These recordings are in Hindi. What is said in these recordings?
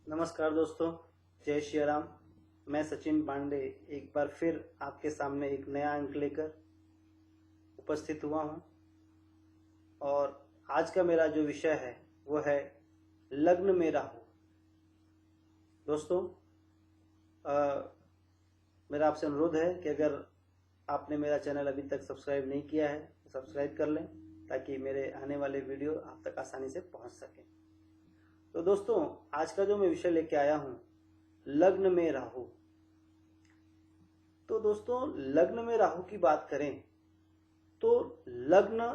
नमस्कार दोस्तों, जय श्री राम। मैं सचिन पांडे एक बार फिर आपके सामने एक नया अंक लेकर उपस्थित हुआ हूं और आज का मेरा जो विषय है वो है लग्न में राहु। दोस्तों, मेरा आपसे अनुरोध है कि अगर आपने मेरा चैनल अभी तक सब्सक्राइब नहीं किया है तो सब्सक्राइब कर लें ताकि मेरे आने वाले वीडियो आप तक आसानी से पहुंच सके। तो दोस्तों, आज का जो मैं विषय लेके आया हूं, लग्न में राहु। तो दोस्तों, लग्न में राहु की बात करें तो लग्न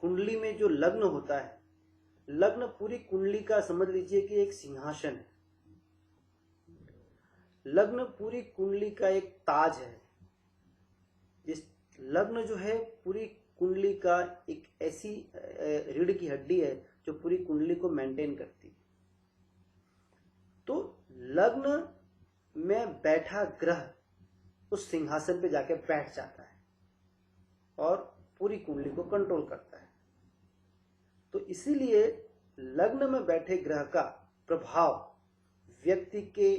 कुंडली में जो लग्न होता है, लग्न पूरी कुंडली का समझ लीजिए कि एक सिंहासन है। लग्न पूरी कुंडली का एक ताज है। इस लग्न जो है पूरी कुंडली का एक ऐसी रीढ़ की हड्डी है जो पूरी कुंडली को मेंटेन करती है। तो लग्न में बैठा ग्रह उस सिंहासन पे जाके बैठ जाता है और पूरी कुंडली को कंट्रोल करता है। तो इसीलिए लग्न में बैठे ग्रह का प्रभाव व्यक्ति के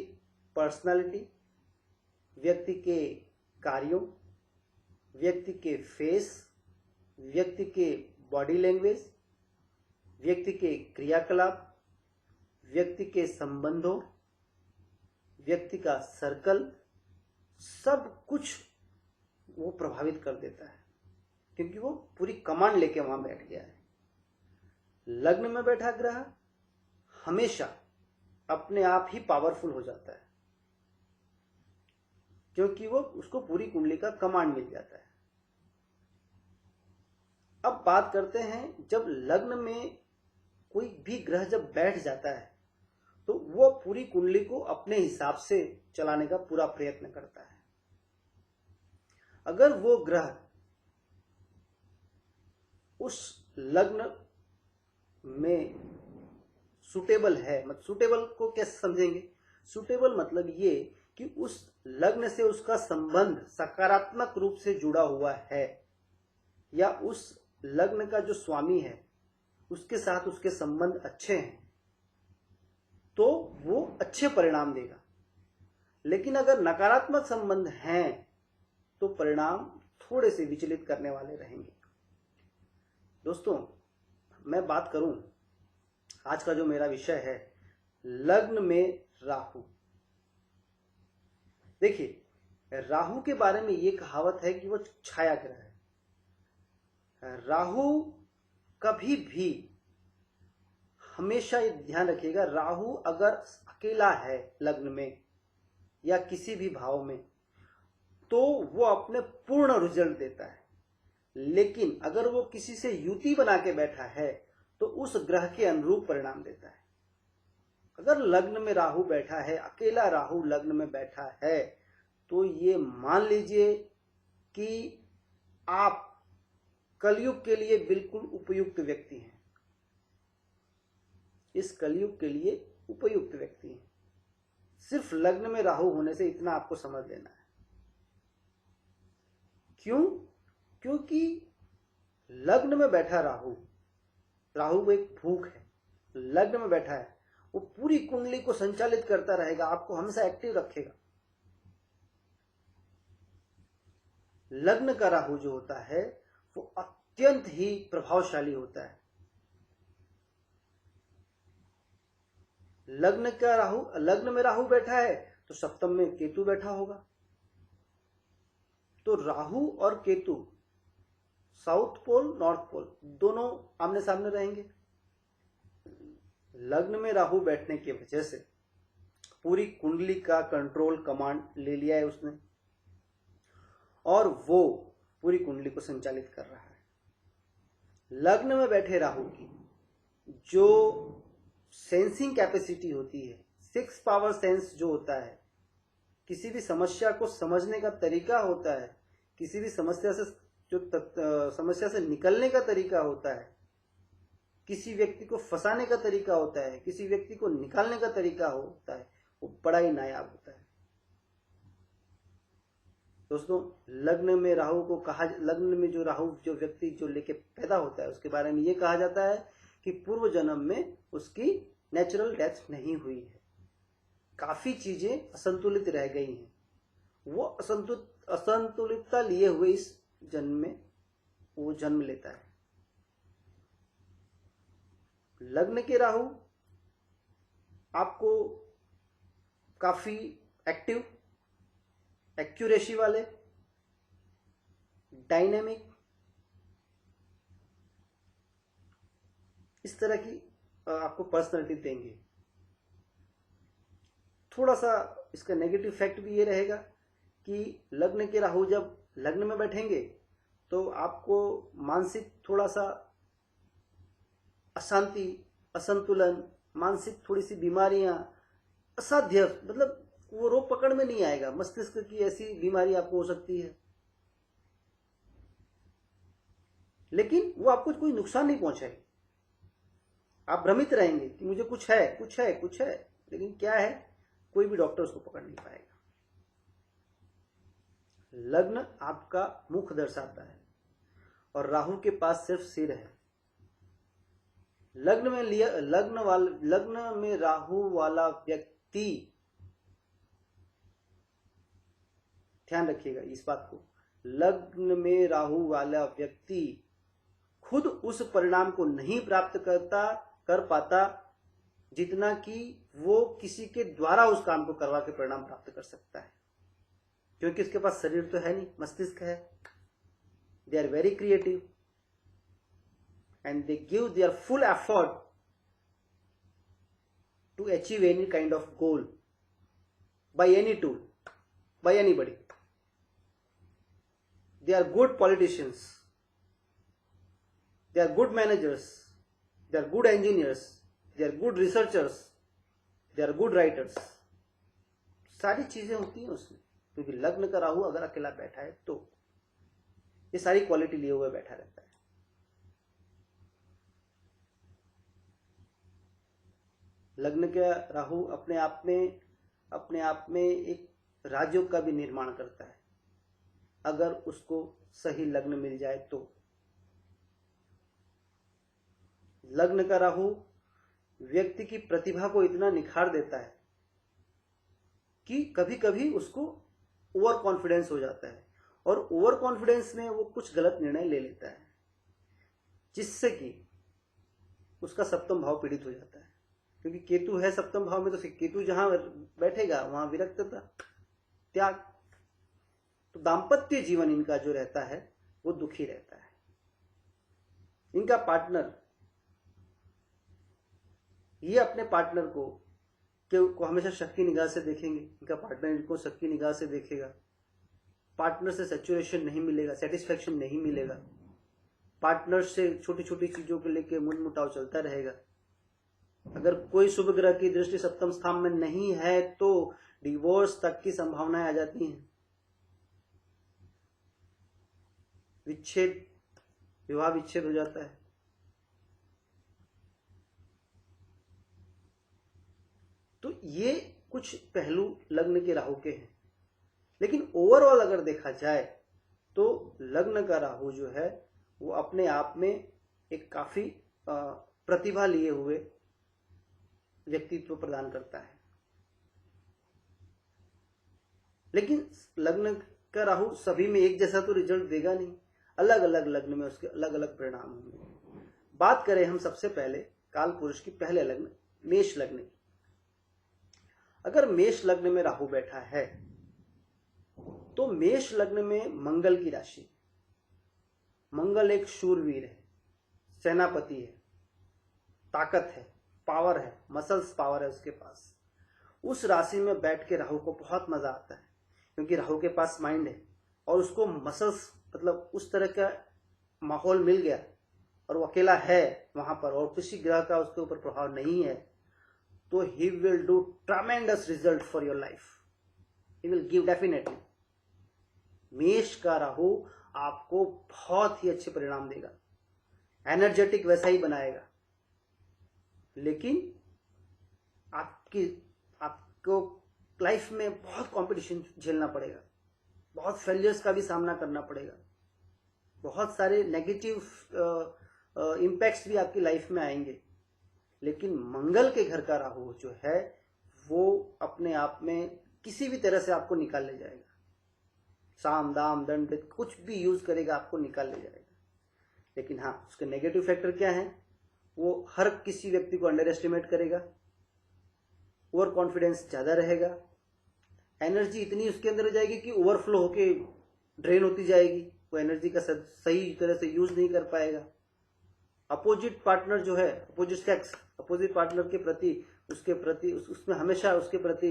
पर्सनालिटी, व्यक्ति के कार्यों, व्यक्ति के फेस, व्यक्ति के बॉडी लैंग्वेज, व्यक्ति के क्रियाकलाप, व्यक्ति के संबंधों, व्यक्ति का सर्कल, सब कुछ वो प्रभावित कर देता है, क्योंकि वो पूरी कमांड लेके वहां बैठ गया है। लग्न में बैठा ग्रह हमेशा अपने आप ही पावरफुल हो जाता है, क्योंकि वो उसको पूरी कुंडली का कमांड मिल जाता है। अब बात करते हैं, जब लग्न में कोई भी ग्रह जब बैठ जाता है तो वो पूरी कुंडली को अपने हिसाब से चलाने का पूरा प्रयत्न करता है। अगर वो ग्रह उस लग्न में सुटेबल है, मतलब सुटेबल को कैसे समझेंगे? सुटेबल मतलब ये कि उस लग्न से उसका संबंध सकारात्मक रूप से जुड़ा हुआ है, या उस लग्न का जो स्वामी है उसके साथ उसके संबंध अच्छे हैं, तो वो अच्छे परिणाम देगा। लेकिन अगर नकारात्मक संबंध हैं तो परिणाम थोड़े से विचलित करने वाले रहेंगे। दोस्तों, मैं बात करूं, आज का जो मेरा विषय है लग्न में राहु। देखिए, राहु के बारे में ये कहावत है कि वो छाया ग्रह है। राहु कभी भी, हमेशा ये ध्यान रखिएगा, राहु अगर अकेला है लग्न में या किसी भी भाव में तो वो अपने पूर्ण रिजल्ट देता है। लेकिन अगर वो किसी से युति बना के बैठा है तो उस ग्रह के अनुरूप परिणाम देता है। अगर लग्न में राहु बैठा है, अकेला राहु लग्न में बैठा है, तो ये मान लीजिए कि आप कलयुग के लिए बिल्कुल उपयुक्त व्यक्ति हैं। इस कलयुग के लिए उपयुक्त व्यक्ति हैं। सिर्फ लग्न में राहु होने से इतना आपको समझ लेना है। क्यों? क्योंकि लग्न में बैठा राहु, राहु एक भूख है, लग्न में बैठा है, वो पूरी कुंडली को संचालित करता रहेगा, आपको हमेशा एक्टिव रखेगा। लग्न का राहु जो होता है वो अत्यंत ही प्रभावशाली होता है। लग्न में राहु बैठा है तो सप्तम में केतु बैठा होगा। तो राहु और Ketu south pole north pole दोनों आमने सामने रहेंगे। लग्न में राहु बैठने की वजह से पूरी कुंडली का कंट्रोल कमांड ले लिया है उसने और वो पूरी कुंडली को संचालित कर रहा है। लग्न में बैठे राहु की जो सेंसिंग कैपेसिटी होती है, 6 पावर सेंस जो होता है, किसी भी समस्या को समझने का तरीका होता है, किसी भी समस्या से निकलने का तरीका होता है, किसी व्यक्ति को फंसाने का तरीका होता है, किसी व्यक्ति को निकालने का तरीका होता है, वो बड़ा ही नायाब होता है। दोस्तों, लग्न में राहु को लग्न में जो राहु जो व्यक्ति जो लेके पैदा होता है उसके बारे में ये कहा जाता है कि पूर्व जन्म में उसकी नेचुरल डेथ नहीं हुई है। काफी चीजें असंतुलित रह गई हैं, वो असंतुलितता लिए हुए इस जन्म में वो जन्म लेता है। लग्न के राहु आपको काफी एक्टिव, एक्यूरेसी वाले, डायनेमिक, इस तरह की आपको पर्सनालिटी देंगे। थोड़ा सा इसका नेगेटिव फैक्ट भी ये रहेगा कि लग्न के राहु जब लग्न में बैठेंगे तो आपको मानसिक थोड़ा सा अशांति, असंतुलन, मानसिक थोड़ी सी बीमारियां, असाध्य, मतलब वो रोग पकड़ में नहीं आएगा। मस्तिष्क की ऐसी बीमारी आपको हो सकती है, लेकिन वो आपको कोई नुकसान नहीं पहुंचाएगी। आप भ्रमित रहेंगे कि मुझे कुछ है, कुछ है, कुछ है, लेकिन क्या है कोई भी डॉक्टर उसको पकड़ नहीं पाएगा। लग्न आपका मुख दर्शाता है और राहु के पास सिर्फ सिर है। लग्न में राहु वाला व्यक्ति, ध्यान रखिएगा इस बात को, लग्न में राहु वाला व्यक्ति खुद उस परिणाम को नहीं प्राप्त कर पाता जितना कि वो किसी के द्वारा उस काम को करवा के परिणाम प्राप्त कर सकता है, क्योंकि उसके पास शरीर तो है नहीं, मस्तिष्क है। They are very creative and they give their full effort to achieve any kind of goal by any tool, by anybody. They are good politicians, they are good managers, they are good engineers, they are good researchers, they are good writers. सारी चीजें होती हैं उसमें, क्योंकि लग्न का राहु अगर अकेला बैठा है तो ये सारी क्वालिटी लिए हुए बैठा रहता है। लग्न का राहु अपने आप में एक राजयोग का भी निर्माण करता है, अगर उसको सही लग्न मिल जाए तो। लग्न का राहु व्यक्ति की प्रतिभा को इतना निखार देता है कि कभी कभी उसको ओवर कॉन्फिडेंस हो जाता है, और ओवर कॉन्फिडेंस में वो कुछ गलत निर्णय ले लेता है, जिससे कि उसका सप्तम भाव पीड़ित हो जाता है। क्योंकि केतु है सप्तम भाव में, तो केतु जहां बैठेगा वहां विरक्तता, त्याग, तो दाम्पत्य जीवन इनका जो रहता है वो दुखी रहता है। इनका पार्टनर, ये अपने पार्टनर को हमेशा शक की निगाह से देखेंगे। इनका पार्टनर इनको शक की निगाह से देखेगा। पार्टनर से सैचुरेशन नहीं मिलेगा, सेटिस्फैक्शन नहीं मिलेगा। पार्टनर से छोटी छोटी चीजों को लेकर मनमुटाव चलता रहेगा। अगर कोई शुभ ग्रह की दृष्टि सप्तम स्थान में नहीं है तो डिवोर्स तक की संभावनाएं आ जाती हैं, विच्छेद, विवाह विच्छेद हो जाता है। तो ये कुछ पहलू लग्न के राहु के हैं, लेकिन ओवरऑल अगर देखा जाए तो लग्न का राहु जो है वो अपने आप में एक काफी प्रतिभा लिए हुए व्यक्तित्व प्रदान करता है। लेकिन लग्न का राहु सभी में एक जैसा तो रिजल्ट देगा नहीं, अलग अलग लग्न में उसके अलग अलग परिणाम होंगे। बात करें हम सबसे पहले काल पुरुष की पहले लग्न मेष लग्न की। अगर मेष लग्न में राहु बैठा है तो मेष लग्न में मंगल की राशि, मंगल एक शूरवीर है, सेनापति है, ताकत है, पावर है, मसल्स पावर है उसके पास। उस राशि में बैठ के राहु को बहुत मजा आता है, क्योंकि राहु के पास माइंड है और उसको मसल्स, मतलब उस तरह का माहौल मिल गया और वो अकेला है वहां पर और किसी ग्रह का उसके ऊपर प्रभाव नहीं है, तो he will do tremendous result for your life, he will give definitely. मेष का राहु आपको बहुत ही अच्छे परिणाम देगा, एनर्जेटिक वैसा ही बनाएगा, लेकिन आपको लाइफ में बहुत कंपटीशन झेलना पड़ेगा, बहुत फेलियर्स का भी सामना करना पड़ेगा, बहुत सारे नेगेटिव इम्पैक्ट्स भी आपकी लाइफ में आएंगे। लेकिन मंगल के घर का राहु जो है वो अपने आप में किसी भी तरह से आपको निकाल ले जाएगा। साम दाम दंड कुछ भी यूज करेगा, आपको निकाल ले जाएगा। लेकिन हाँ, उसके नेगेटिव फैक्टर क्या है? वो हर किसी व्यक्ति को अंडर एस्टिमेट करेगा, ओवर कॉन्फिडेंस ज्यादा रहेगा, एनर्जी इतनी उसके अंदर हो जाएगी कि ओवरफ्लो होके ड्रेन होती जाएगी, वो एनर्जी का सही तरह से यूज नहीं कर पाएगा। अपोजिट पार्टनर जो है, अपोजिट सेक्स, अपोजिट पार्टनर के प्रति उसके प्रति उसमें हमेशा उसके प्रति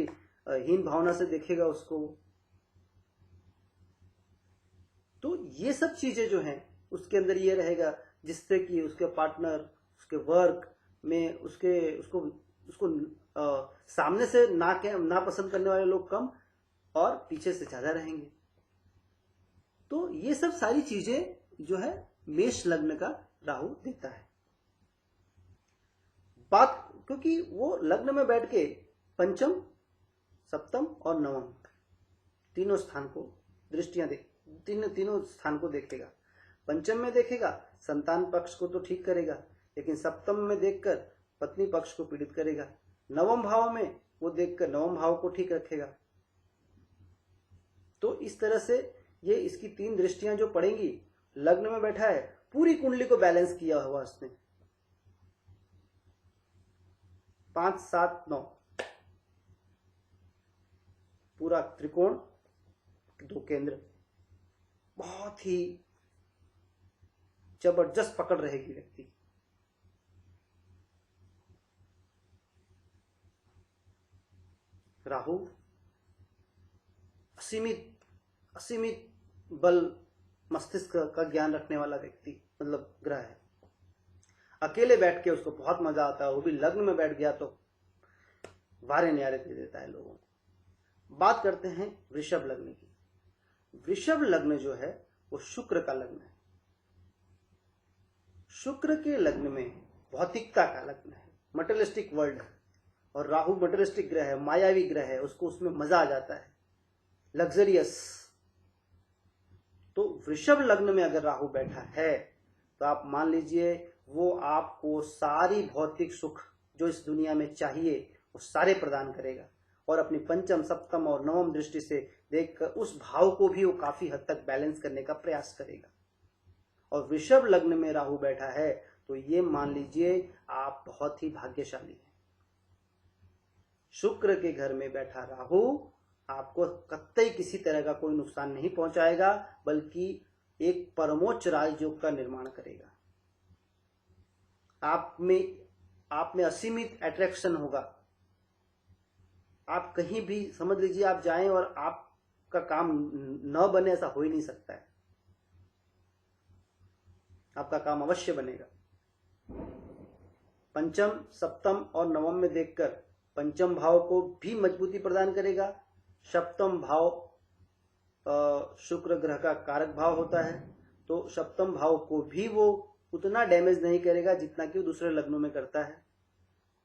हीन भावना से देखेगा उसको। तो ये सब चीजें जो हैं उसके अंदर ये रहेगा, जिससे कि उसके पार्टनर उसके वर्क में उसको सामने से ना पसंद करने वाले लोग कम और पीछे से ज्यादा रहेंगे। तो ये सब सारी चीजें जो है मेष लग्न का राहु देता है। बात, क्योंकि वो लग्न में बैठ के पंचम, सप्तम और नवम तीनों स्थान को दृष्टियां तीनों स्थान को देखेगा। पंचम में देखेगा संतान पक्ष को तो ठीक करेगा, लेकिन सप्तम में देखकर पत्नी पक्ष को पीड़ित करेगा। नवम भाव में वो देखकर नवम भाव को ठीक रखेगा। तो इस तरह से ये इसकी तीन दृष्टियां जो पड़ेंगी, लग्न में बैठा है, पूरी कुंडली को बैलेंस किया हुआ उसने। 5, 7, 9 पूरा त्रिकोण, 2 केंद्र, बहुत ही जबरदस्त पकड़ रहेगी व्यक्ति। राहु असीमित बल मस्तिष्क का ज्ञान रखने वाला व्यक्ति, मतलब ग्रह है। अकेले बैठ के उसको बहुत मजा आता है, वो भी लग्न में बैठ गया तो वारे न्यारे दे देता है लोगों को। बात करते हैं वृषभ लग्न की। वृषभ लग्न जो है वो शुक्र का लग्न है। शुक्र के लग्न में भौतिकता का लग्न है, मटेरियलिस्टिक वर्ल्ड है, और राहु मटेरियलिस्टिक ग्रह है, मायावी ग्रह है, उसको उसमें मजा आ जाता है, लग्जरियस। तो वृषभ लग्न में अगर राहु बैठा है तो आप मान लीजिए वो आपको सारी भौतिक सुख जो इस दुनिया में चाहिए वो सारे प्रदान करेगा, और अपनी पंचम, सप्तम और नवम दृष्टि से देखकर उस भाव को भी वो काफी हद तक बैलेंस करने का प्रयास करेगा। और वृषभ लग्न में राहु बैठा है तो ये मान लीजिए आप बहुत ही भाग्यशाली हैं। शुक्र के घर में बैठा राहु आपको कतई किसी तरह का कोई नुकसान नहीं पहुंचाएगा, बल्कि एक परमोच्च राजयोग का निर्माण करेगा। आप में असीमित अट्रैक्शन होगा। आप कहीं भी समझ लीजिए आप जाएं और आपका काम न बने, ऐसा हो ही नहीं सकता है। आपका काम अवश्य बनेगा। पंचम, सप्तम और नवम में देखकर पंचम भाव को भी मजबूती प्रदान करेगा। सप्तम भाव शुक्र ग्रह का कारक भाव होता है, तो सप्तम भाव को भी वो उतना डैमेज नहीं करेगा जितना कि वो दूसरे लग्नों में करता है।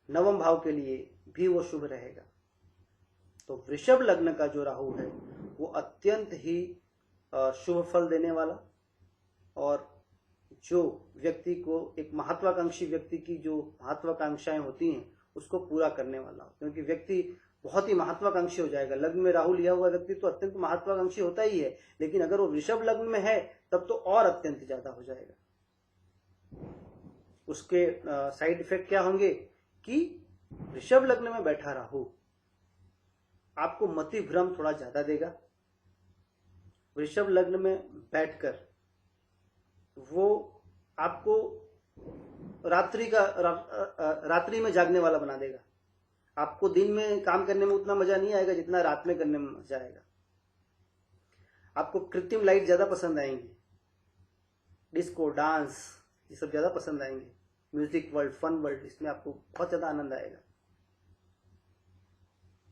नवम भाव के लिए भी वो शुभ रहेगा। तो वृषभ लग्न का जो राहु है वो अत्यंत ही शुभ फल देने वाला, और जो व्यक्ति को एक महत्वाकांक्षी व्यक्ति की जो महत्वाकांक्षाएं होती हैं उसको पूरा करने वाला, क्योंकि व्यक्ति बहुत ही महत्वाकांक्षी हो जाएगा। लग्न में राहु लिया हुआ व्यक्ति तो अत्यंत महत्वाकांक्षी होता ही है, लेकिन अगर वो वृषभ लग्न में है तब तो और अत्यंत ज्यादा हो जाएगा। उसके साइड इफेक्ट क्या होंगे कि वृषभ लग्न में बैठा राहु आपको मति भ्रम थोड़ा ज्यादा देगा। वृषभ लग्न में बैठकर वो आपको रात्रि में जागने वाला बना देगा। आपको दिन में काम करने में उतना मजा नहीं आएगा जितना रात में करने में मजा आएगा। आपको कृत्रिम लाइट ज्यादा पसंद आएंगी, डिस्को, डांस, ये सब ज्यादा पसंद आएंगे। म्यूजिक वर्ल्ड, फन वर्ल्ड, इसमें आपको बहुत ज्यादा आनंद आएगा।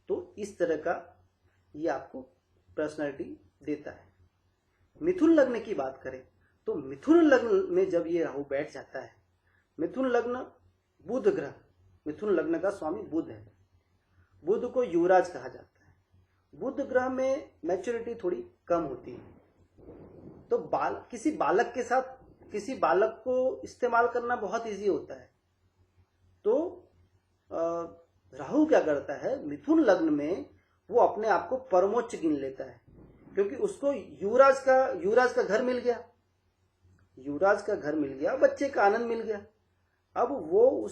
तो इस तरह का ये आपको पर्सनैलिटी देता है। मिथुन लग्न की बात करें तो मिथुन लग्न में जब ये राहु बैठ जाता है, मिथुन लग्न बुध ग्रह, मिथुन लग्न का स्वामी बुध है। बुध को युवराज कहा जाता है। बुध ग्रह में मैच्योरिटी थोड़ी कम होती है, तो किसी बालक के साथ किसी बालक को इस्तेमाल करना बहुत इजी होता है। तो राहु क्या करता है, मिथुन लग्न में वो अपने आप को परमोच्च गिन लेता है, क्योंकि उसको युवराज का घर मिल गया, युवराज का घर मिल गया, बच्चे का आनंद मिल गया। अब वो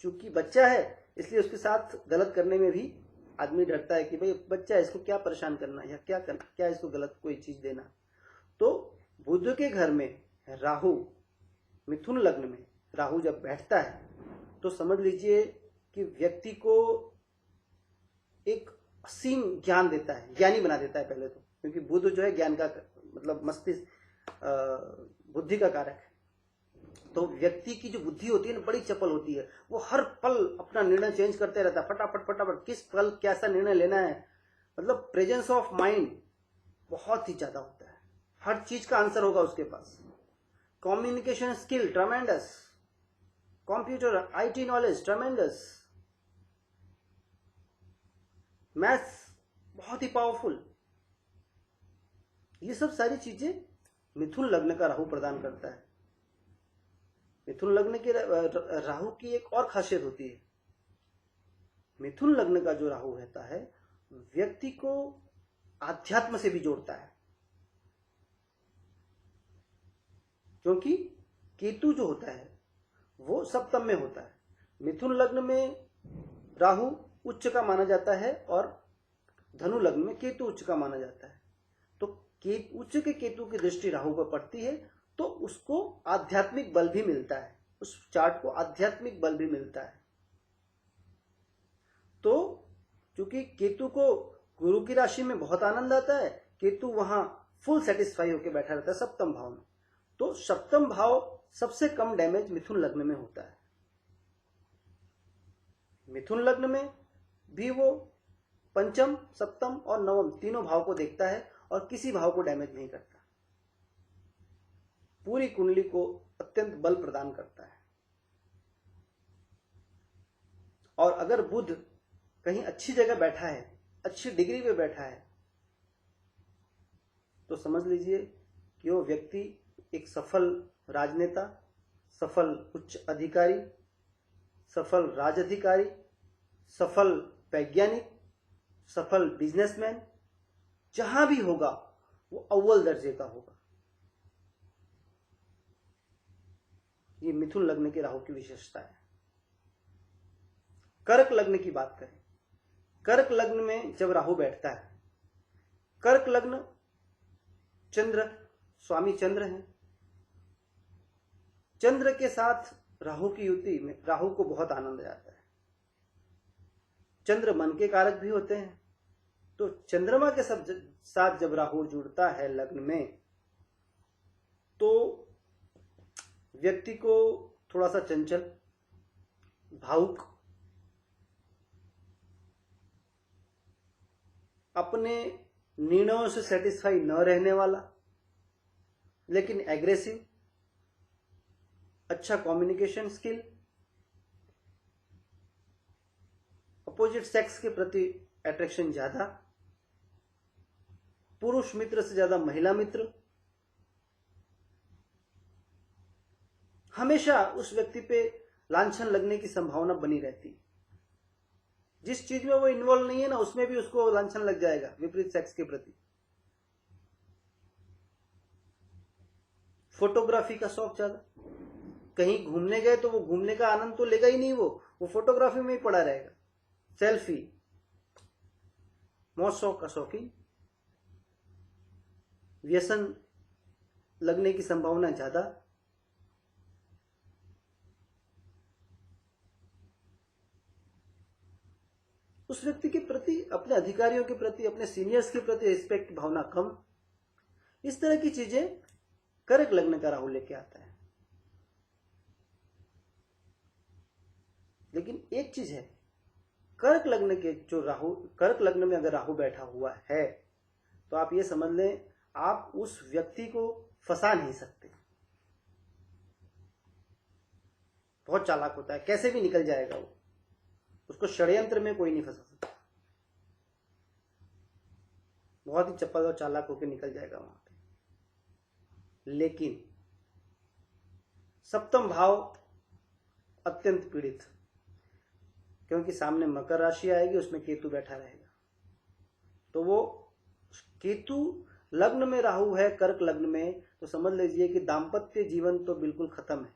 चूंकि बच्चा है इसलिए उसके साथ गलत करने में भी आदमी डरता है कि भाई बच्चा है, इसको क्या परेशान करना या क्या करना, क्या इसको गलत कोई चीज देना। तो बुध के घर में राहु, मिथुन लग्न में राहु जब बैठता है तो समझ लीजिए कि व्यक्ति को एक असीम ज्ञान देता है, ज्ञानी बना देता है पहले तो, क्योंकि बुध जो है ज्ञान का मतलब मस्तिष्क बुद्धि का कारक है। तो व्यक्ति की जो बुद्धि होती है ना, बड़ी चपल होती है, वो हर पल अपना निर्णय चेंज करते रहता है, फटाफट फटाफट किस पल कैसा निर्णय लेना है, मतलब प्रेजेंस ऑफ माइंड बहुत ही ज्यादा होता है, हर चीज का आंसर होगा उसके पास। Communication skill tremendous, computer IT knowledge tremendous, maths बहुत ही पावरफुल। ये सब सारी चीजें मिथुन लग्न का राहु प्रदान करता है। मिथुन लग्न के राहु की एक और खासियत होती है, मिथुन लग्न का जो राहु रहता है व्यक्ति को आध्यात्म से भी जोड़ता है, क्योंकि केतु जो होता है वो सप्तम में होता है। मिथुन लग्न में राहु उच्च का माना जाता है और धनु लग्न में केतु उच्च का माना जाता है। तो उच्च के केतु की दृष्टि राहु पर पड़ती है तो उसको आध्यात्मिक बल भी मिलता है, उस चार्ट को आध्यात्मिक बल भी मिलता है। तो क्योंकि केतु को गुरु की राशि में बहुत आनंद आता है, केतु वहां फुल सेटिस्फाई होकर बैठा रहता है सप्तम भाव में, तो सप्तम भाव सबसे कम डैमेज मिथुन लग्न में होता है। मिथुन लग्न में भी वो पंचम, सप्तम और नवम तीनों भाव को देखता है और किसी भाव को डैमेज नहीं करता, पूरी कुंडली को अत्यंत बल प्रदान करता है। और अगर बुध कहीं अच्छी जगह बैठा है, अच्छी डिग्री पे बैठा है, तो समझ लीजिए कि वो व्यक्ति एक सफल राजनेता, सफल उच्च अधिकारी, सफल राजअधिकारी, सफल वैज्ञानिक, सफल बिजनेसमैन, जहां भी होगा वो अव्वल दर्जे का होगा। ये मिथुन लग्न के राहु की विशेषता है। कर्क लग्न की बात करें, कर्क लग्न में जब राहु बैठता है, कर्क लग्न चंद्र, स्वामी चंद्र हैं, चंद्र के साथ राहु की युति में राहु को बहुत आनंद आता है। चंद्र मन के कारक भी होते हैं, तो चंद्रमा के साथ जब राहु जुड़ता है लग्न में तो व्यक्ति को थोड़ा सा चंचल, भावुक, अपने निर्णयों से सेटिस्फाई न रहने वाला, लेकिन एग्रेसिव, अच्छा कम्युनिकेशन स्किल, अपोजिट सेक्स के प्रति अट्रैक्शन ज्यादा, पुरुष मित्र से ज्यादा महिला मित्र, हमेशा उस व्यक्ति पे लांछन लगने की संभावना बनी रहती। जिस चीज में वो इन्वॉल्व नहीं है ना, उसमें भी उसको लांछन लग जाएगा विपरीत सेक्स के प्रति। फोटोग्राफी का शौक ज्यादा, कहीं घूमने गए तो वो घूमने का आनंद तो लेगा ही नहीं, वो फोटोग्राफी में ही पड़ा रहेगा, सेल्फी, मौज शौक का शौकीन, व्यसन लगने की संभावना ज्यादा। उस व्यक्ति के प्रति, अपने अधिकारियों के प्रति, अपने सीनियर्स के प्रति रिस्पेक्ट भावना कम। इस तरह की चीजें कर्क लग्न का राहु लेके आता है। लेकिन एक चीज है, कर्क लग्न के जो राहु, कर्क लग्न में अगर राहु बैठा हुआ है तो आप ये समझ लें आप उस व्यक्ति को फंसा नहीं सकते। बहुत चालाक होता है, कैसे भी निकल जाएगा वो, उसको षड्यंत्र में कोई नहीं फंसा सकता, बहुत ही चपल और चालाक होकर निकल जाएगा वहां पे। लेकिन सप्तम भाव अत्यंत पीड़ित, क्योंकि सामने मकर राशि आएगी, उसमें केतु बैठा रहेगा। तो वो केतु लग्न में राहु है, कर्क लग्न में, तो समझ लीजिए कि दाम्पत्य जीवन तो बिल्कुल खत्म है,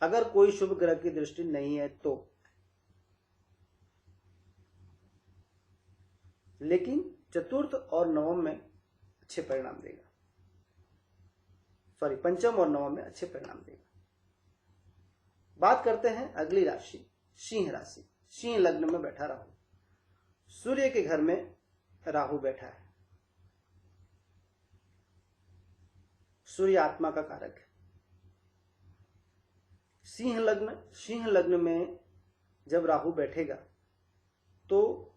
अगर कोई शुभ ग्रह की दृष्टि नहीं है तो। लेकिन चतुर्थ और नवम में अच्छे परिणाम देगा, सॉरी पंचम और नवम में अच्छे परिणाम देगा। बात करते हैं अगली राशि, सिंह राशि। सिंह लग्न में बैठा राहु, सूर्य के घर में राहु बैठा है। सूर्य आत्मा का कारक है। सिंह लग्न में जब राहु बैठेगा तो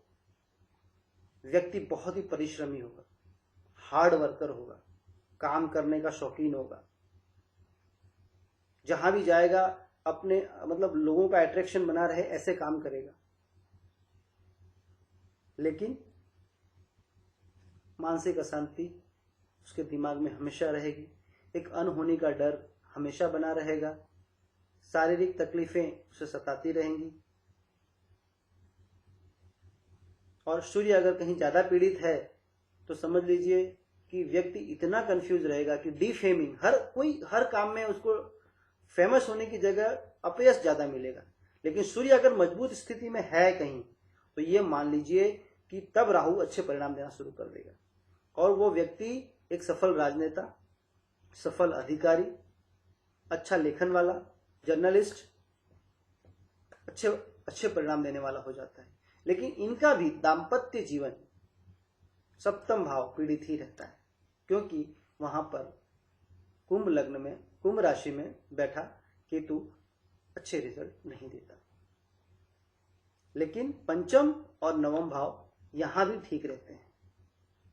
व्यक्ति बहुत ही परिश्रमी होगा, हार्ड वर्कर होगा, काम करने का शौकीन होगा, जहां भी जाएगा अपने मतलब लोगों का अट्रैक्शन बना रहे ऐसे काम करेगा। लेकिन मानसिक अशांति उसके दिमाग में हमेशा रहेगी, एक अनहोनी का डर हमेशा बना रहेगा, शारीरिक तकलीफें उसे सताती रहेंगी। और सूर्य अगर कहीं ज्यादा पीड़ित है तो समझ लीजिए कि व्यक्ति इतना कंफ्यूज रहेगा कि डिफेमिंग, हर काम में उसको फेमस होने की जगह अपयश ज्यादा मिलेगा। लेकिन सूर्य अगर मजबूत स्थिति में है कहीं तो ये मान लीजिए कि तब राहु अच्छे परिणाम देना शुरू कर देगा और वो व्यक्ति एक सफल राजनेता, सफल अधिकारी, अच्छा लेखन वाला, जर्नलिस्ट, अच्छे परिणाम देने वाला हो जाता है। लेकिन इनका भी दाम्पत्य जीवन सप्तम भाव पीड़ित ही रहता है, क्योंकि वहां पर कुंभ लग्न में, कुंभ राशि में बैठा केतु अच्छे रिजल्ट नहीं देता। लेकिन पंचम और नवम भाव यहां भी ठीक रहते हैं।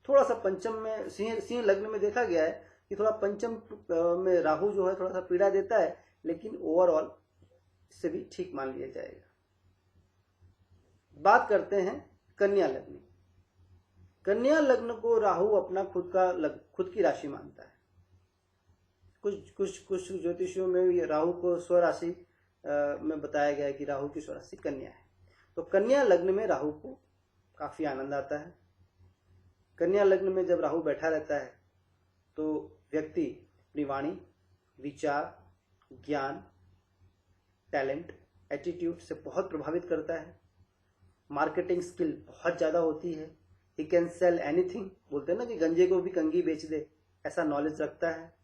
थोड़ा सा पंचम में सिंह लग्न में देखा गया है कि थोड़ा पंचम में राहु जो है थोड़ा सा पीड़ा देता है, लेकिन ओवरऑल इससे भी ठीक मान लिया जाएगा। बात करते हैं कन्या लग्न। कन्या लग्न को राहु अपना खुद की राशि मानता है। कुछ ज्योतिषियों में ये राहु को स्वराशि में बताया गया है कि राहु की स्वराशि कन्या है। तो कन्या लग्न में राहु को काफी आनंद आता है। कन्या लग्न में जब राहु बैठा रहता है तो व्यक्ति अपनी वाणी, विचार, ज्ञान, टैलेंट, एटीट्यूड से बहुत प्रभावित करता है। मार्केटिंग स्किल बहुत ज्यादा होती है। ही कैन सेल एनीथिंग, बोलते हैं ना कि गंजे को भी कंघी बेच दे, ऐसा नॉलेज रखता है।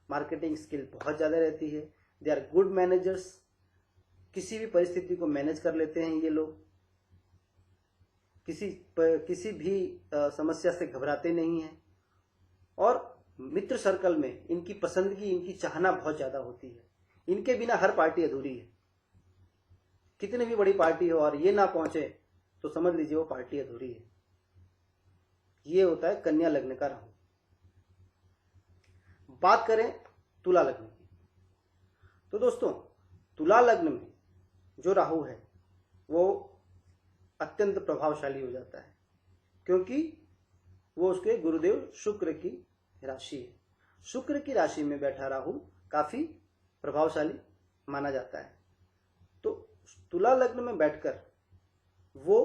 मार्केटिंग स्किल बहुत ज्यादा रहती है। दे आर गुड मैनेजर्स, किसी भी परिस्थिति को मैनेज कर लेते हैं ये लोग। किसी भी समस्या से घबराते नहीं हैं। और मित्र सर्कल में इनकी पसंदगी, इनकी चाहना बहुत ज्यादा होती है। इनके बिना हर पार्टी अधूरी है। कितनी भी बड़ी पार्टी हो और ये ना पहुंचे तो समझ लीजिए वो पार्टी अधूरी है। ये होता है कन्या लग्न का राहु। बात करें तुला लग्न की, तो दोस्तों तुला लग्न में जो राहु है वो अत्यंत प्रभावशाली हो जाता है, क्योंकि वो उसके गुरुदेव शुक्र की राशि है। शुक्र की राशि में बैठा राहु काफी प्रभावशाली माना जाता है। तो तुला लग्न में बैठकर वो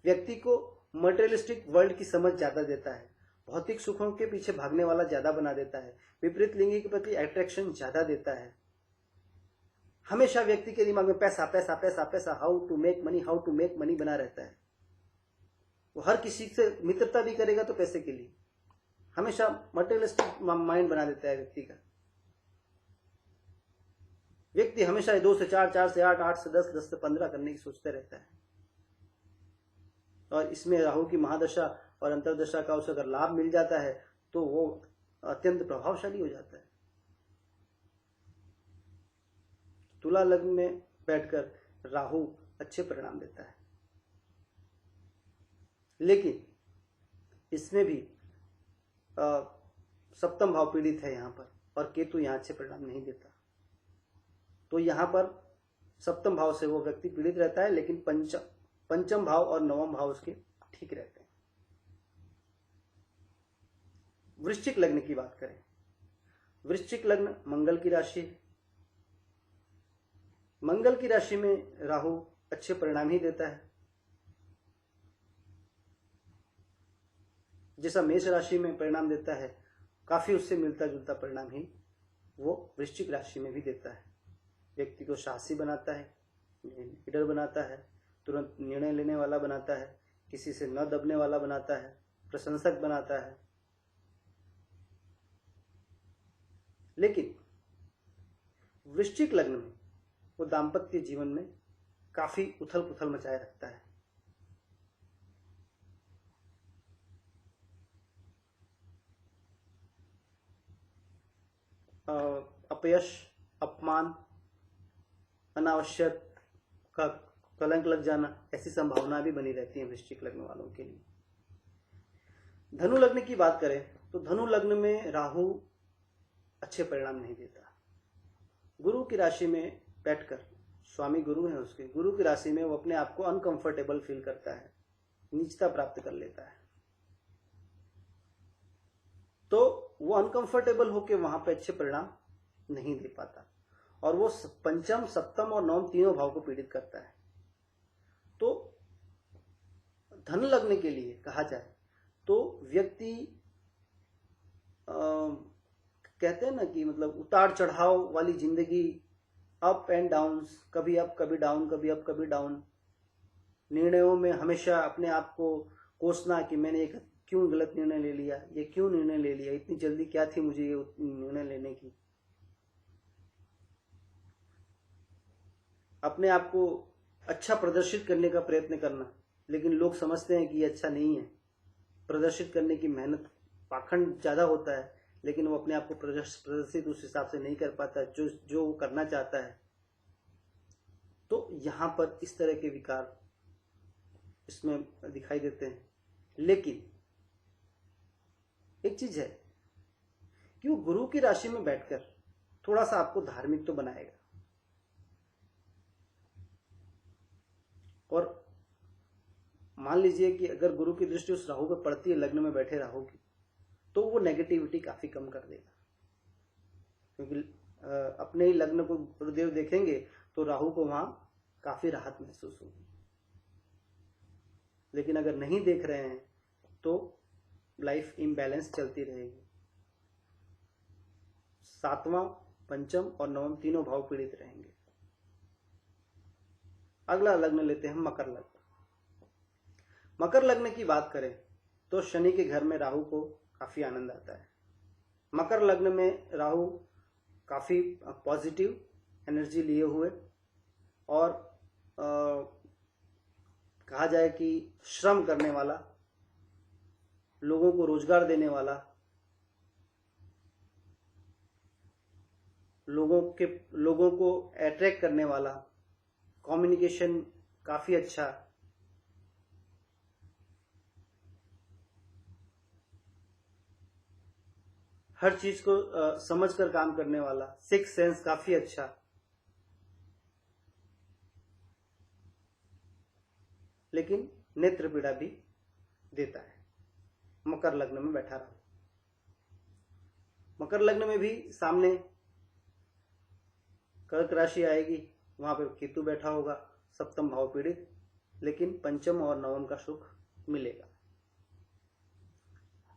व्यक्ति को मटेरियलिस्टिक वर्ल्ड की समझ ज्यादा देता है, भौतिक सुखों के पीछे भागने वाला ज्यादा बना देता है, विपरीत लिंगी के प्रति अट्रैक्शन ज्यादा देता है। हमेशा व्यक्ति के दिमाग में पैसा पैसा पैसा पैसा, how to make money, how to make money बना रहता है। वो हर किसी से मित्रता भी करेगा तो पैसे के लिए, हमेशा मटेरियलिस्टिक माइंड बना देता है व्यक्ति का। व्यक्ति हमेशा 2 से 4, 4 से 8, 8 से 10, 10 से 15 करने की सोचते रहता है। और इसमें राहु की महादशा और अंतरदशा का उसे अगर लाभ मिल जाता है तो वो अत्यंत प्रभावशाली हो जाता है। तुला लग्न में बैठकर राहु अच्छे परिणाम देता है, लेकिन इसमें भी सप्तम भाव पीड़ित है यहां पर, और केतु यहां अच्छे परिणाम नहीं देता। तो यहां पर सप्तम भाव से वो व्यक्ति पीड़ित रहता है, लेकिन पंचम भाव और नवम भाव उसके ठीक रहते हैं। वृश्चिक लग्न की बात करें, वृश्चिक लग्न मंगल की राशि है। मंगल की राशि में राहु अच्छे परिणाम ही देता है। जैसा मेष राशि में परिणाम देता है, काफी उससे मिलता जुलता परिणाम ही वो वृश्चिक राशि में भी देता है। व्यक्ति को साहसी बनाता है, लीडर बनाता है, तुरंत निर्णय लेने वाला बनाता है, किसी से न दबने वाला बनाता है, प्रशंसक बनाता है। लेकिन वृश्चिक लग्न में वो दाम्पत्य जीवन में काफी उथल पुथल मचाए रखता है। अपयश, अपमान, अनावश्यक का कलंक लग जाना, ऐसी संभावना भी बनी रहती है वृश्चिक लग्न वालों के लिए। धनु लग्न की बात करें तो धनु लग्न में राहु अच्छे परिणाम नहीं देता। गुरु की राशि में बैठकर, स्वामी गुरु है उसके, गुरु की राशि में वो अपने आप को अनकंफर्टेबल फील करता है, नीचता प्राप्त कर लेता है। तो वो अनकंफर्टेबल होकर वहां पे अच्छे परिणाम नहीं दे पाता और वो पंचम, सप्तम और नवम तीनों भाव को पीड़ित करता है। तो धन लग्न के लिए कहा जाए तो व्यक्ति कहते हैं ना कि मतलब उतार चढ़ाव वाली जिंदगी, अप एंड डाउन, कभी अप कभी डाउन, कभी अप कभी डाउन। निर्णयों में हमेशा अपने आप को कोसना कि मैंने एक क्यों गलत निर्णय ले लिया, ये क्यों निर्णय ले लिया, इतनी जल्दी क्या थी मुझे ये निर्णय लेने की। अपने आप को अच्छा प्रदर्शित करने का प्रयत्न करना, लेकिन लोग समझते हैं कि ये अच्छा नहीं है। प्रदर्शित करने की मेहनत, पाखंड ज्यादा होता है, लेकिन वो अपने आप को प्रदर्शित उस हिसाब से नहीं कर पाता जो वो करना चाहता है। तो यहां पर इस तरह के विकार इसमें दिखाई देते हैं। लेकिन एक चीज है कि वो गुरु की राशि में बैठकर थोड़ा सा आपको धार्मिक तो बनाएगा, और मान लीजिए कि अगर गुरु की दृष्टि उस राहु पर पड़ती है, लग्न में बैठे राहु की, तो वो नेगेटिविटी काफी कम कर देगा। क्योंकि अपने ही लग्न को गुरुदेव देखेंगे तो राहु को वहां काफी राहत महसूस होगी। लेकिन अगर नहीं देख रहे हैं तो लाइफ इम्बैलेंस चलती रहेगी। सातवां, पंचम और नवम तीनों भाव पीड़ित रहेंगे। अगला लग्न लेते हैं मकर लग्न। मकर लग्न की बात करें तो शनि के घर में राहु को काफी आनंद आता है। मकर लग्न में राहु काफी पॉजिटिव एनर्जी लिए हुए और कहा जाए कि श्रम करने वाला, लोगों को रोजगार देने वाला, लोगों को अट्रैक्ट करने वाला, कम्युनिकेशन काफी अच्छा, हर चीज को समझकर काम करने वाला, सिक्स सेंस काफी अच्छा। लेकिन नेत्र पीड़ा भी देता है मकर लग्न में बैठा रहा। मकर लग्न में भी सामने कर्क राशि आएगी, वहां पे केतु बैठा होगा, सप्तम भाव पीड़ित, लेकिन पंचम और नवम का सुख मिलेगा।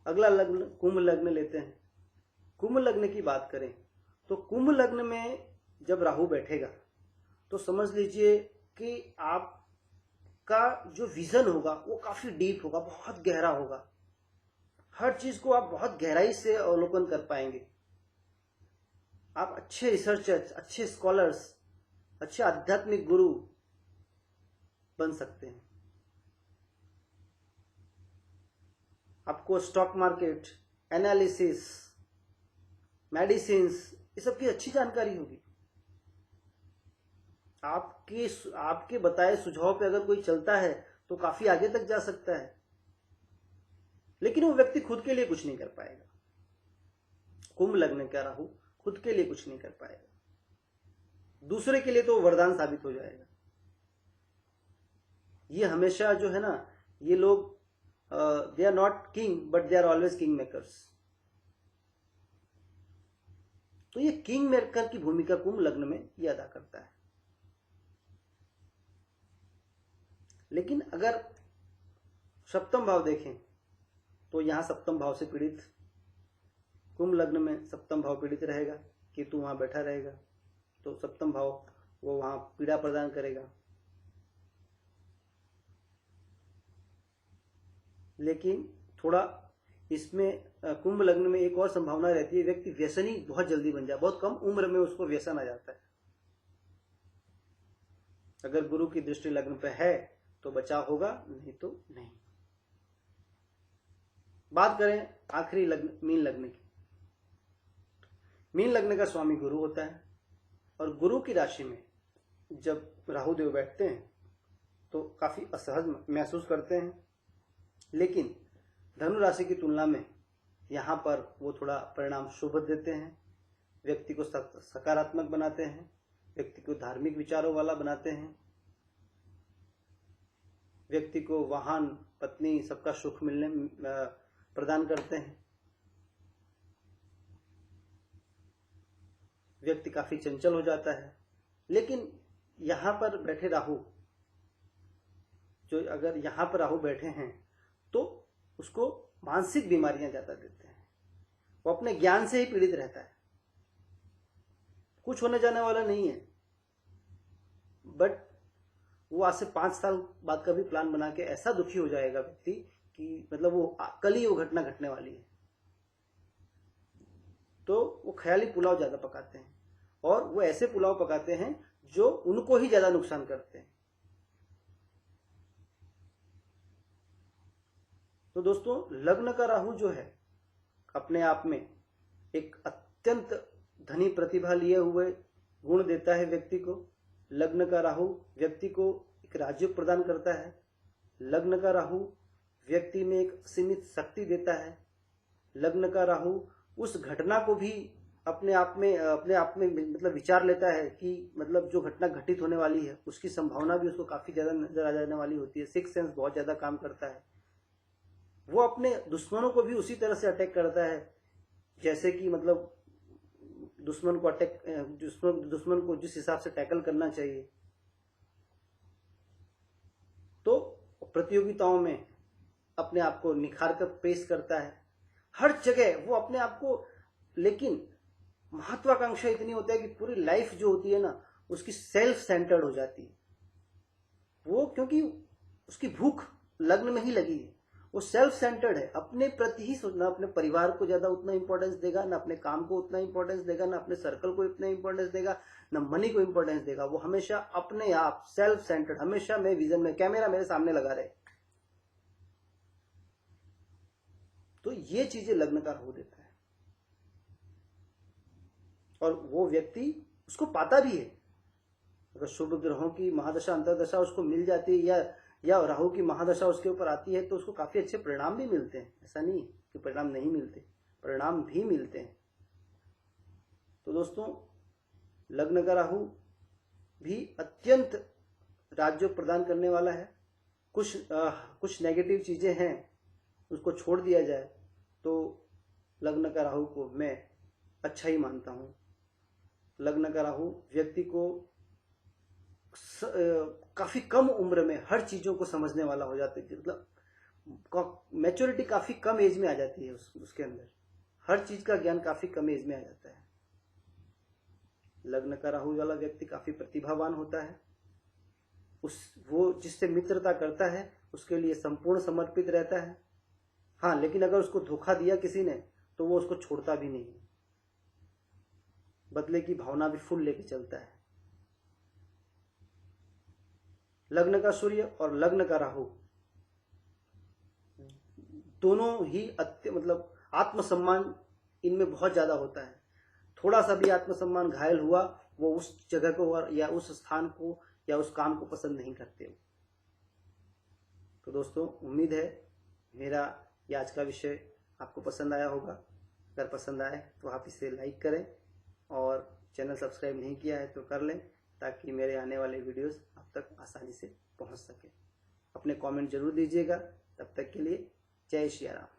अगला लग्न कुंभ लग्न लेते हैं। कुंभ लग्न की बात करें तो कुंभ लग्न में जब राहु बैठेगा तो समझ लीजिए कि आपका जो विजन होगा वो काफी डीप होगा, बहुत गहरा होगा। हर चीज को आप बहुत गहराई से अवलोकन कर पाएंगे। आप अच्छे रिसर्चर्स, अच्छे स्कॉलर्स, अच्छे आध्यात्मिक गुरु बन सकते हैं। आपको स्टॉक मार्केट, एनालिसिस, मेडिसिन्स, ये सब की अच्छी जानकारी होगी। आपके बताए सुझाव पे अगर कोई चलता है तो काफी आगे तक जा सकता है। लेकिन वो व्यक्ति खुद के लिए कुछ नहीं कर पाएगा। कुंभ लग्न का राहु खुद के लिए कुछ नहीं कर पाएगा, दूसरे के लिए तो वरदान साबित हो जाएगा। ये हमेशा जो है ना, ये लोग they are not king but they are always king makers. तो ये किंग मेकर की भूमिका कुंभ लग्न में ये अदा करता है। लेकिन अगर सप्तम भाव देखें तो यहाँ सप्तम भाव से पीड़ित, कुंभ लग्न में सप्तम भाव पीड़ित रहेगा, केतु वहां बैठा रहेगा, तो सप्तम भाव वो वहां पीड़ा प्रदान करेगा। लेकिन थोड़ा इसमें कुंभ लग्न में एक और संभावना रहती है, व्यक्ति व्यसनी बहुत जल्दी बन जाए, बहुत कम उम्र में उसको व्यसन आ जाता है। अगर गुरु की दृष्टि लग्न पे है तो बचाव होगा, नहीं तो नहीं। बात करें आखिरी लग्न मीन लग्न की। मीन लग्न का स्वामी गुरु होता है और गुरु की राशि में जब राहु देव बैठते हैं तो काफी असहज महसूस करते हैं, लेकिन धनु राशि की तुलना में यहाँ पर वो थोड़ा परिणाम शुभ देते हैं, व्यक्ति को सकारात्मक बनाते हैं, व्यक्ति को धार्मिक विचारों वाला बनाते हैं, व्यक्ति को वाहन पत्नी सबका सुख मिलने प्रदान करते हैं। व्यक्ति काफी चंचल हो जाता है। लेकिन यहां पर बैठे राहु, जो अगर यहां पर राहु बैठे हैं तो उसको मानसिक बीमारियां ज्यादा देते हैं, वो अपने ज्ञान से ही पीड़ित रहता है, कुछ होने जाने वाला नहीं है, बट वो आज से 5 साल बाद का भी प्लान बना के ऐसा दुखी हो जाएगा व्यक्ति कि मतलब वो कल ही वो घटना घटने वाली है। तो वो ख्याली पुलाव ज्यादा पकाते हैं और वो ऐसे पुलाव पकाते हैं जो उनको ही ज्यादा नुकसान करते हैं। तो दोस्तों, लग्न का राहु जो है अपने आप में एक अत्यंत धनी प्रतिभा लिए हुए गुण देता है व्यक्ति को। लग्न का राहु व्यक्ति को एक राजयोग प्रदान करता है। लग्न का राहु व्यक्ति में एक सीमित शक्ति देता है। लग्न का राहु उस घटना को भी अपने आप में मतलब विचार लेता है कि मतलब जो घटना घटित होने वाली है उसकी संभावना भी उसको काफी ज्यादा नजर आ जाने वाली होती है। सिक्स सेंस बहुत ज्यादा काम करता है। वो अपने दुश्मनों को भी उसी तरह से अटैक करता है जैसे कि मतलब दुश्मन को जिस हिसाब से टैकल करना चाहिए। तो प्रतियोगिताओं में अपने आप को निखार कर पेश करता है हर जगह वो अपने आप को। लेकिन महत्वाकांक्षा इतनी होता है कि पूरी लाइफ जो होती है ना उसकी सेल्फ सेंटर्ड हो जाती है वो, क्योंकि उसकी भूख लग्न में ही लगी है। वो सेल्फ सेंटर्ड है, अपने प्रति ही सोचना, अपने परिवार को ज्यादा उतना इंपॉर्टेंस देगा ना, अपने काम को उतना इंपॉर्टेंस देगा ना, अपने सर्कल को इतना इंपॉर्टेंस देगा ना, मनी को इंपॉर्टेंस देगा। वो हमेशा अपने आप सेल्फ सेंटर्ड, हमेशा मैं विजन में, कैमरा मेरे सामने लगा रहे। तो ये चीजें लग्न का राहु देता है और वो व्यक्ति उसको पाता भी है। अगर शुभ ग्रहों की महादशा अंतरदशा उसको मिल जाती है या राहु की महादशा उसके ऊपर आती है तो उसको काफी अच्छे परिणाम भी मिलते हैं। ऐसा नहीं कि परिणाम नहीं मिलते, परिणाम भी मिलते हैं। तो दोस्तों, लग्न का राहु भी अत्यंत राजयोग प्रदान करने वाला है। कुछ नेगेटिव चीजें हैं उसको छोड़ दिया जाए तो लग्न का राहु को मैं अच्छा ही मानता हूं। लग्न का राहु व्यक्ति को काफी कम उम्र में हर चीजों को समझने वाला हो जाता है। मतलब मैच्योरिटी काफी कम एज में आ जाती है उसके अंदर, हर चीज का ज्ञान काफी कम एज में आ जाता है। लग्न का राहु वाला व्यक्ति काफी प्रतिभावान होता है। वो जिससे मित्रता करता है उसके लिए संपूर्ण समर्पित रहता है। हाँ, लेकिन अगर उसको धोखा दिया किसी ने तो वो उसको छोड़ता भी नहीं, बदले की भावना भी फुल लेके चलता है। लग्न का सूर्य और लग्न का राहु दोनों ही मतलब आत्मसम्मान इनमें बहुत ज्यादा होता है। थोड़ा सा भी आत्मसम्मान घायल हुआ वो उस जगह को या उस स्थान को या उस काम को पसंद नहीं करते। तो दोस्तों, उम्मीद है मेरा ये आज का विषय आपको पसंद आया होगा। अगर पसंद आए तो आप इसे लाइक करें और चैनल सब्सक्राइब नहीं किया है तो कर लें ताकि मेरे आने वाले वीडियोस आप तक आसानी से पहुंच सके। अपने कमेंट जरूर दीजिएगा। तब तक के लिए जय श्री राम।